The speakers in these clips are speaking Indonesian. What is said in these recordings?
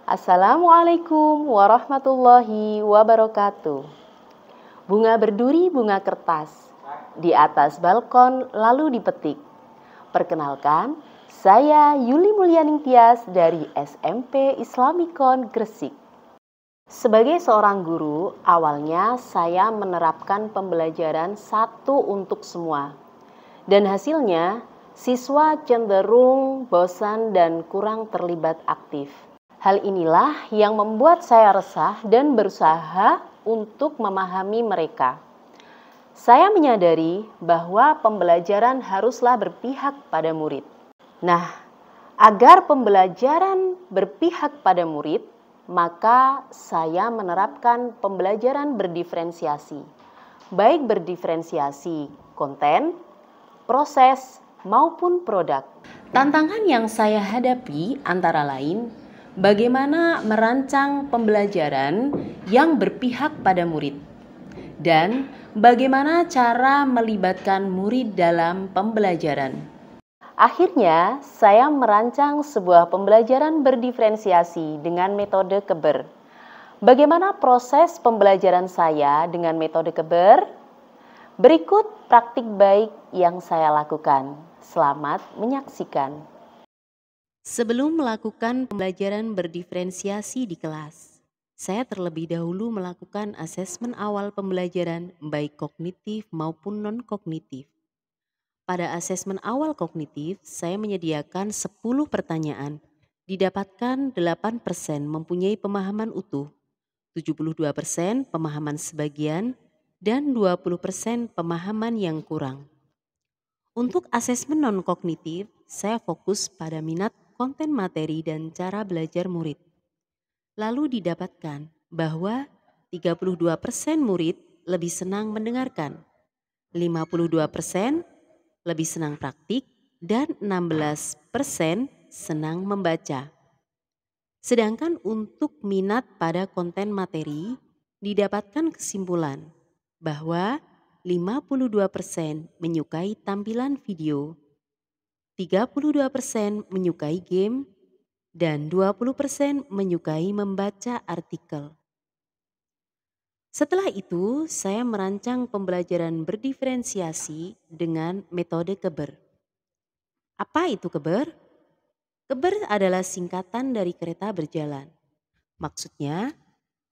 Assalamualaikum warahmatullahi wabarakatuh. Bunga berduri, bunga kertas, di atas balkon lalu dipetik. Perkenalkan, saya Yuli Mulyaning Tias dari SMP Islamikon Gresik. Sebagai seorang guru, awalnya saya menerapkan pembelajaran satu untuk semua. Dan hasilnya, siswa cenderung bosan dan kurang terlibat aktif. Hal inilah yang membuat saya resah dan berusaha untuk memahami mereka. Saya menyadari bahwa pembelajaran haruslah berpihak pada murid. Nah, agar pembelajaran berpihak pada murid, maka saya menerapkan pembelajaran berdiferensiasi. Baik berdiferensiasi konten, proses, maupun produk. Tantangan yang saya hadapi antara lain, bagaimana merancang pembelajaran yang berpihak pada murid, dan bagaimana cara melibatkan murid dalam pembelajaran. Akhirnya, saya merancang sebuah pembelajaran berdiferensiasi dengan metode KEBER. Bagaimana proses pembelajaran saya dengan metode KEBER? Berikut praktik baik yang saya lakukan. Selamat menyaksikan. Sebelum melakukan pembelajaran berdiferensiasi di kelas, saya terlebih dahulu melakukan asesmen awal pembelajaran baik kognitif maupun non-kognitif. Pada asesmen awal kognitif, saya menyediakan 10 pertanyaan. Didapatkan 8% mempunyai pemahaman utuh, 72% pemahaman sebagian, dan 20% pemahaman yang kurang. Untuk asesmen non-kognitif, saya fokus pada minat konten materi dan cara belajar murid. Lalu didapatkan bahwa 32% murid lebih senang mendengarkan, 52% lebih senang praktik, dan 16% senang membaca. Sedangkan untuk minat pada konten materi, didapatkan kesimpulan bahwa 52% menyukai tampilan video, 32% menyukai game, dan 20% menyukai membaca artikel. Setelah itu, saya merancang pembelajaran berdiferensiasi dengan metode KEBER. Apa itu KEBER? KEBER adalah singkatan dari kereta berjalan. Maksudnya,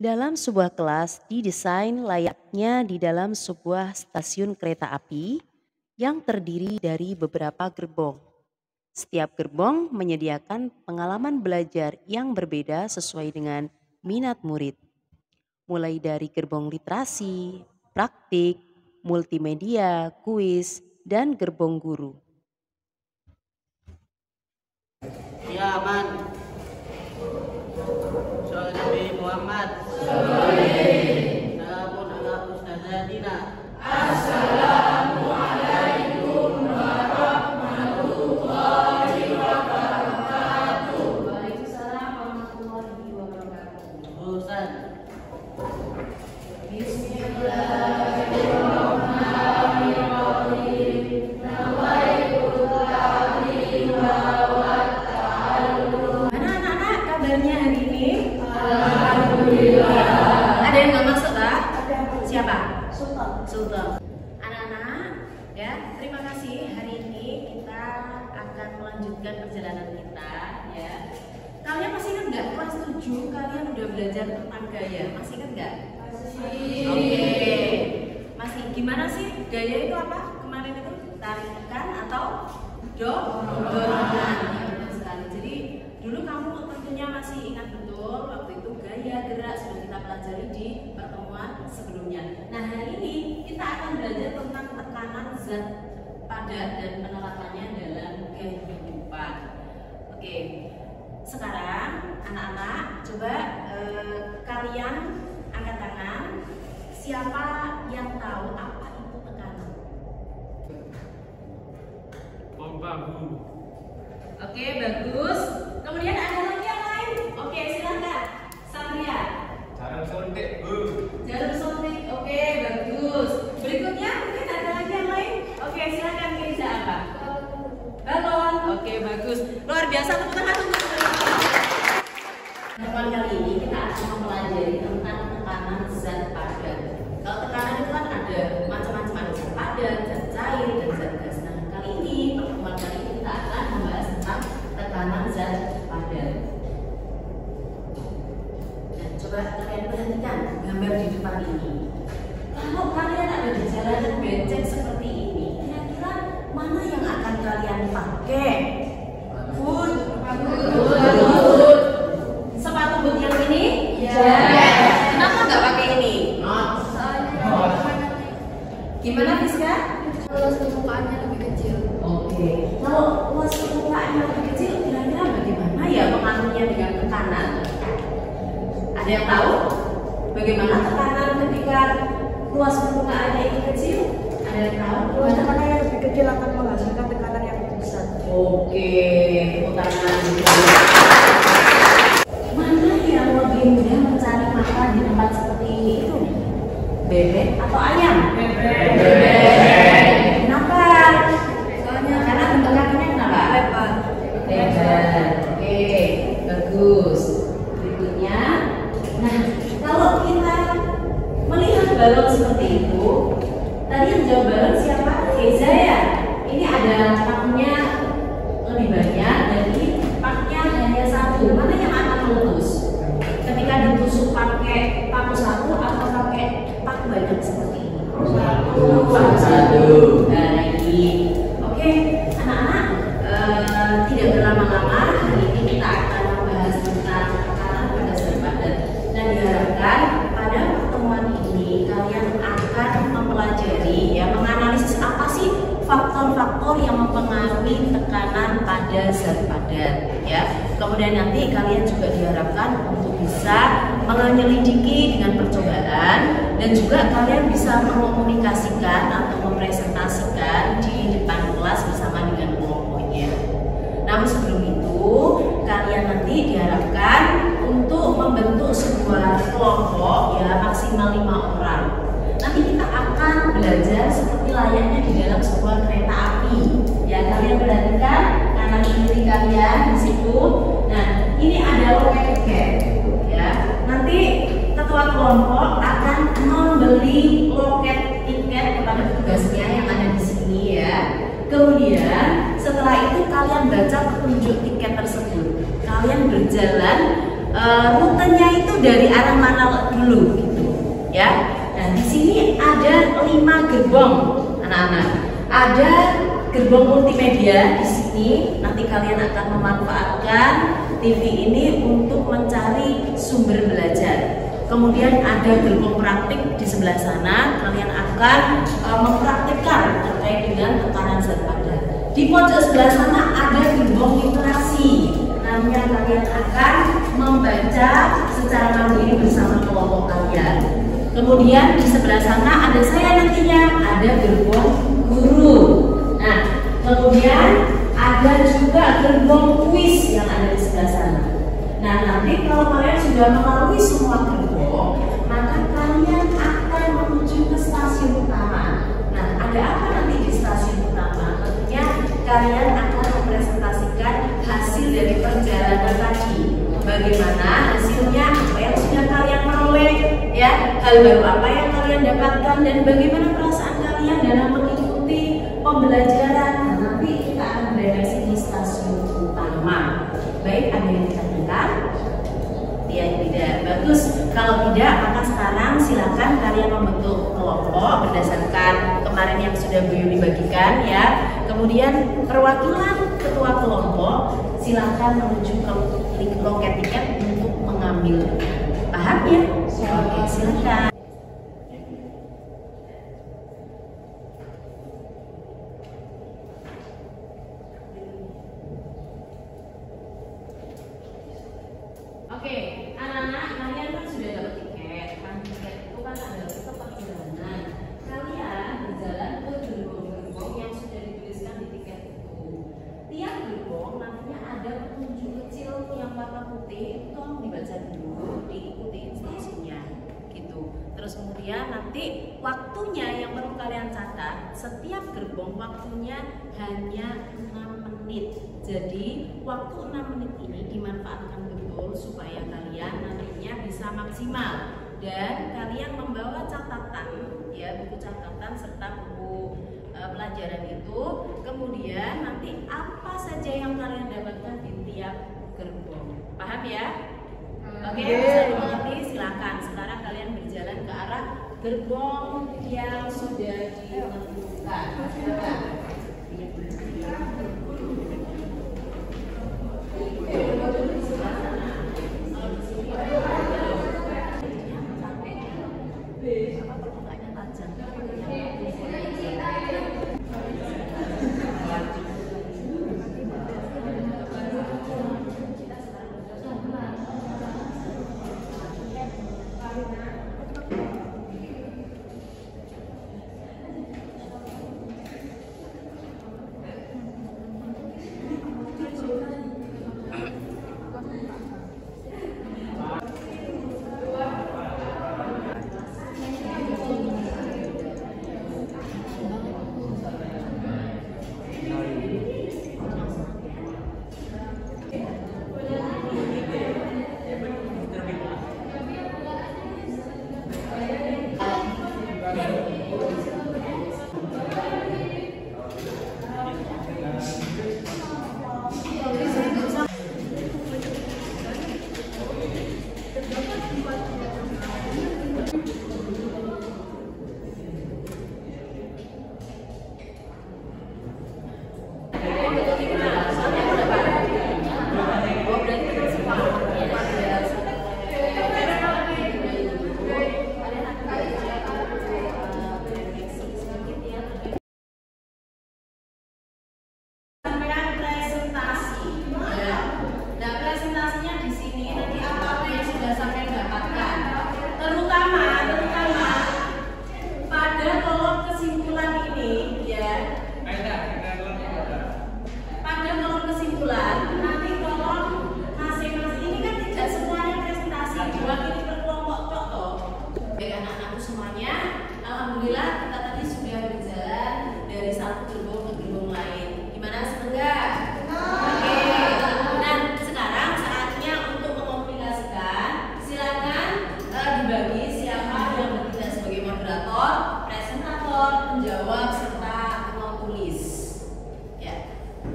dalam sebuah kelas didesain layaknya di dalam sebuah stasiun kereta api yang terdiri dari beberapa gerbong. Setiap gerbong menyediakan pengalaman belajar yang berbeda sesuai dengan minat murid. Mulai dari gerbong literasi, praktik, multimedia, kuis, dan gerbong guru. Ya, aman. Soal Nabi Muhammad. Salamun ala Ustazah Dina. Assalamualaikum warahmatullahi wabarakatuh. Waalaikumsalam warahmatullahi wabarakatuh. Ustaz. Bismillahirrahmanirrahim. Nawaitu ta'lima wa ta'allum. Mana anak-anak kabarnya hari ini? Alhamdulillah. Ada yang nggak masuk kah? Siapa? Sultan. Anak-anak, ya, terima kasih. Hari ini kita akan melanjutkan perjalanan kita, ya. Kalian masih ingat nggak kelas 7 kalian udah belajar tentang gaya? Masih ingat nggak? Masih. Oke. Masih. Gimana sih gaya itu apa? Kemarin itu tarikan atau dorongan. Betul sekali. Jadi dulu kamu tentunya masih ingat betul waktu itu gaya gerak sudah kita pelajari di pertemuan sebelumnya. Nah, hari ini kita akan belajar tentang tekanan zat padat dan penerapannya dalam kehidupan. Oke. Sekarang anak-anak coba kalian angkat tangan. Siapa yang tahu apa itu tekanan? Bahu. Oke, bagus. Kemudian ada lagi yang lain. Oke, silakan. Satria. Jarum suntik, Bu. Jarum suntik. Oke, bagus. Berikutnya mungkin ada lagi yang lain. Oke, silakan Keiza apa? Balon. Oke, bagus. Luar biasa, tepuk tangan untuk Pertemuan kali ini kita akan mempelajari tentang tekanan zat padat. Kalau tekanan itu kan ada macam-macam, ada zat padat, zat cair, dan zat gas. Nah, kali ini pertemuan kali ini kita akan membahas tentang tekanan zat padat. Nah, coba kalian perhatikan gambar di depan ini. Kalau kalian ada di jalanan becek seperti ini, kira-kira mana yang akan kalian pakai? Boot. Sepatu boot yang ini? Kenapa nggak pakai ini? Gimana Fiska? Luas permukaannya lebih kecil. Oke. Kalau luas permukaannya lebih kecil, kira-kira bagaimana ya pengaruhnya dengan tekanan? Ada yang tahu? Bagaimana tekanan ketika luas permukaannya ini kecil? Ada yang tahu? Luas tekanan yang lebih kecil akan menghasilkan tekanan yang lebih besar. Oke, tepuk tangan. Mana yang lebih mudah mencari makan di tempat seperti itu? Bebek atau ayam? Bebek. Kenapa? Soalnya Karena bentuk kakinya kenapa? lebar. Lebar. Oke, bagus. Berikutnya, nah kalau kita melihat balon seperti itu, tadi yang jawab balon siapa? Keza ya. Ini ada paknya lebih banyak, jadi paknya hanya satu. Mana yang akan meletus? Ketika ditusuk pakai paku satu atau pakai paku banyak seperti ini? Paku satu. Nah ini, oke, anak-anak, tidak berlama-lama. Hari ini kita akan membahas tentang tekanan pada zat padat. Dan diharapkan pada pertemuan ini kalian akan mempelajari, ya, menganalisis apa sih faktor-faktor yang mempengaruhi tekanan pada zat padat, ya. Kemudian nanti kalian juga diharapkan untuk bisa menyelidiki dengan percobaan, dan juga kalian bisa mengkomunikasikan atau mempresentasikan di depan kelas bersama dengan kelompoknya. Namun sebelum itu, kalian nanti diharapkan untuk membentuk sebuah kelompok, ya, maksimal 5 orang. Nanti kita akan belajar seperti layaknya di dalam sebuah kereta api. Ya, kalian perhatikan kanan kiri kalian di situ. Nah, ini ada loket tiket. Ya, nanti ketua kelompok akan membeli loket tiket kepada tugasnya yang ada di sini, ya. Kemudian setelah itu kalian baca petunjuk tiket tersebut. Kalian berjalan rutenya itu dari arah mana dulu, gitu, ya. Nah, di sini ada 5 gerbong, anak-anak. Ada gerbong multimedia di sini. Nanti kalian akan memanfaatkan TV ini untuk mencari sumber belajar. Kemudian ada gerbong praktik di sebelah sana. Kalian akan mempraktikkan terkait dengan tekanan zat padat. Di pojok sebelah sana ada gerbong literasi. Nantinya kalian akan membaca secara mandiri bersama kelompok kalian. Kemudian di sebelah sana ada saya nantinya, ada gerbong guru. Nah, kemudian ada juga gerbong kuis yang ada di sebelah sana. Nah, nanti kalau kalian sudah melalui semua gerbong, maka kalian akan menuju ke stasiun utama. Nah, ada apa nanti di stasiun utama? Tentunya kalian akan mempresentasikan hasil dari perjalanan tadi. Bagaimana hasilnya, apa yang sudah kalian peroleh, ya, hal baru apa yang kalian dapatkan, dan bagaimana perasaan kalian dalam mengikuti pembelajaran. Nah, nanti kita akan beredaksi di stasiun utama. Baik, ada yang ditanyakan? Ya, tidak. Bagus. Kalau tidak, maka sekarang silakan kalian membentuk kelompok berdasarkan kemarin yang sudah Bu Yuni bagikan, ya. Kemudian perwakilan ketua kelompok silakan menuju ke loket tiket untuk mengambil. Paham ya? Oke, silakan. Oke, anak-anak, kalian kan sudah dapat tiket. Kan tiket itu kan adalah tetap perjalanan. Kalian berjalan ke gerbong-gerbong yang sudah dituliskan di tiket itu. Tiap gerbong nantinya ada petunjuk kecil yang warna putih. Tolong dibaca dulu, diikuti instruksinya, gitu. Terus kemudian nanti waktunya yang perlu kalian catat. Setiap gerbong waktunya hanya 6 menit. Jadi waktu 6 menit ini dimanfaatkan betul supaya kalian bisa maksimal. Dan kalian membawa catatan, ya, buku catatan serta buku pelajaran itu. Kemudian nanti apa saja yang kalian dapatkan di tiap gerbong. Paham ya? Oke, bisa dimengerti, silakan. Sekarang kalian berjalan ke arah gerbong yang sudah ditentukan. Silakan.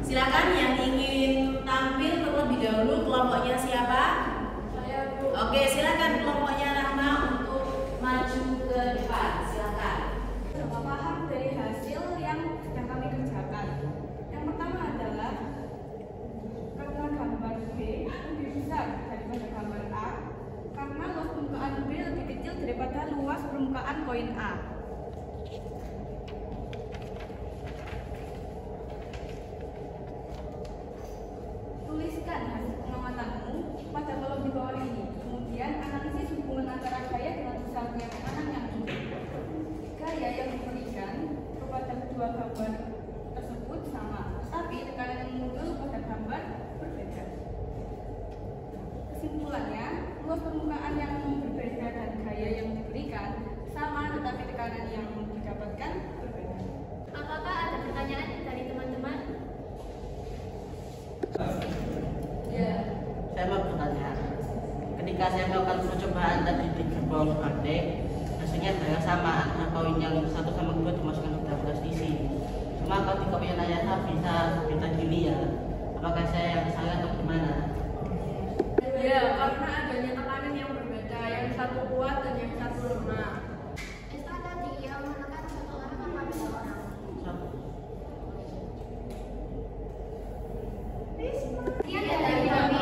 Silakan yang ingin tampil terlebih dahulu, kelompoknya siapa? Saya, Bu. Oke, silakan kelompoknya Rahma untuk maju ke depan. Silakan. Paham dari hasil yang kami kerjakan. Yang pertama adalah karena gambar B lebih besar daripada gambar A, karena luas permukaan B lebih kecil daripada luas permukaan koin A. Tuliskan hasil pengamatanmu pada kolom di bawah ini. Kemudian analisis hubungan antara gaya dengan besarnya tekanan yang tinggi. Gaya yang diberikan kepada kedua gambar tersebut sama, tetapi tekanan yang muncul pada gambar berbeda. Kesimpulannya, luas permukaan yang berbeda dan gaya yang diberikan sama, tetapi tekanan yang didapatkan berbeda. Apakah ada pertanyaan dari teman-teman? Ya. Saya mau bertanya, ketika saya melakukan percobaan tadi di gerbong praktek, hasilnya adalah sama antara koin yang satu sama kedua dimasukkan ke dalam belas isi. Cuma kalau di koin ayah bisa beda gini ya, apakah saya yang salah atau gimana? Ya, karena adanya tekanan yang berbeda, yang satu kuat dan yang satu lemah. Itu tadi yang menekan satu orang apa dua orang? Sekian dari kami.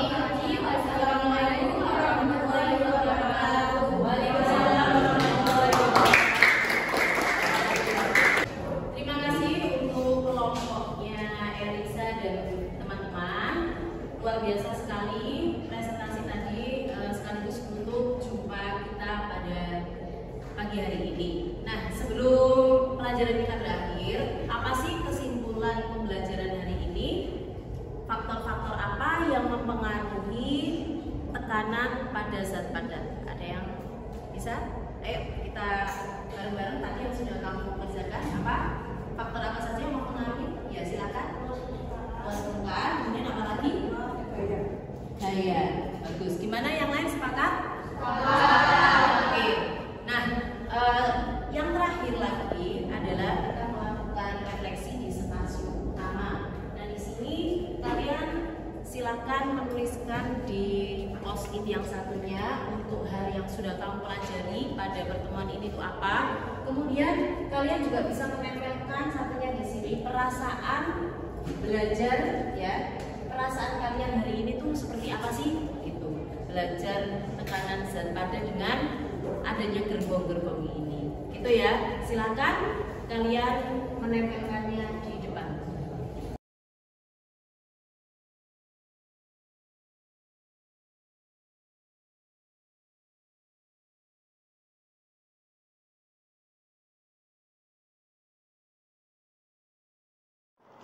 Wassalamualaikum warahmatullahi wabarakatuh. Waalaikumsalam warahmatullahi wabarakatuh. Terima kasih untuk kelompoknya Elisa dan teman-teman. Luar biasa sekali presentasi tadi, sekaligus untuk jumpa kita pada pagi hari ini. Nah, sebelum pelajaran kita berakhir, apa sih kesimpulan pembelajaran hari ini? Faktor-faktor apa yang mempengaruhi tekanan pada zat padat? Ada yang bisa? Ayo kita bareng-bareng tadi yang sudah kamu kerjakan. Apa? Faktor apa saja yang mempengaruhi? Ya silakan. Luas permukaan, kemudian apa lagi? Gaya. Bagus. Gimana yang lain sepakat? ya untuk hal yang sudah kamu pelajari pada pertemuan ini itu apa. Kemudian kalian juga bisa menempelkan satunya di sini perasaan belajar ya. Perasaan kalian hari ini tuh seperti apa sih? Gitu. Belajar tekanan zat padat dengan adanya gerbong-gerbong ini. Gitu ya. Silakan kalian menempelkannya di depan.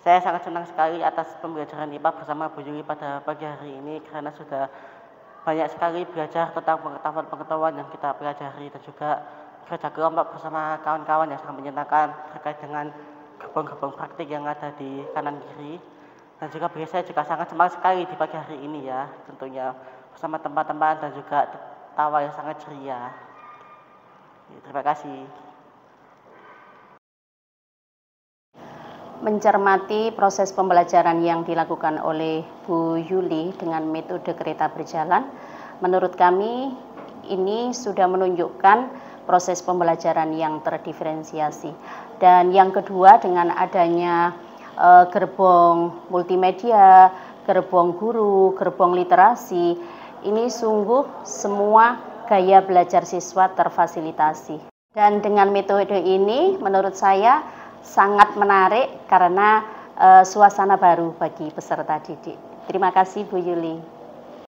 Saya sangat senang sekali atas pembelajaran IPA bersama Bu Yuli pada pagi hari ini karena sudah banyak sekali belajar tentang pengetahuan-pengetahuan yang kita pelajari dan juga kerja kelompok bersama kawan-kawan yang sangat menyenangkan terkait dengan gerbong-gerbong praktik yang ada di kanan kiri. Dan juga bagi saya juga sangat semangat sekali di pagi hari ini ya, tentunya bersama teman-teman dan juga tawa yang sangat ceria. Terima kasih. Mencermati proses pembelajaran yang dilakukan oleh Bu Yuli dengan metode kereta berjalan, menurut kami ini sudah menunjukkan proses pembelajaran yang terdiferensiasi. Dan yang kedua, dengan adanya gerbong multimedia, gerbong guru, gerbong literasi, ini sungguh semua gaya belajar siswa terfasilitasi. Dan dengan metode ini menurut saya sangat menarik karena suasana baru bagi peserta didik. Terima kasih Bu Yuli.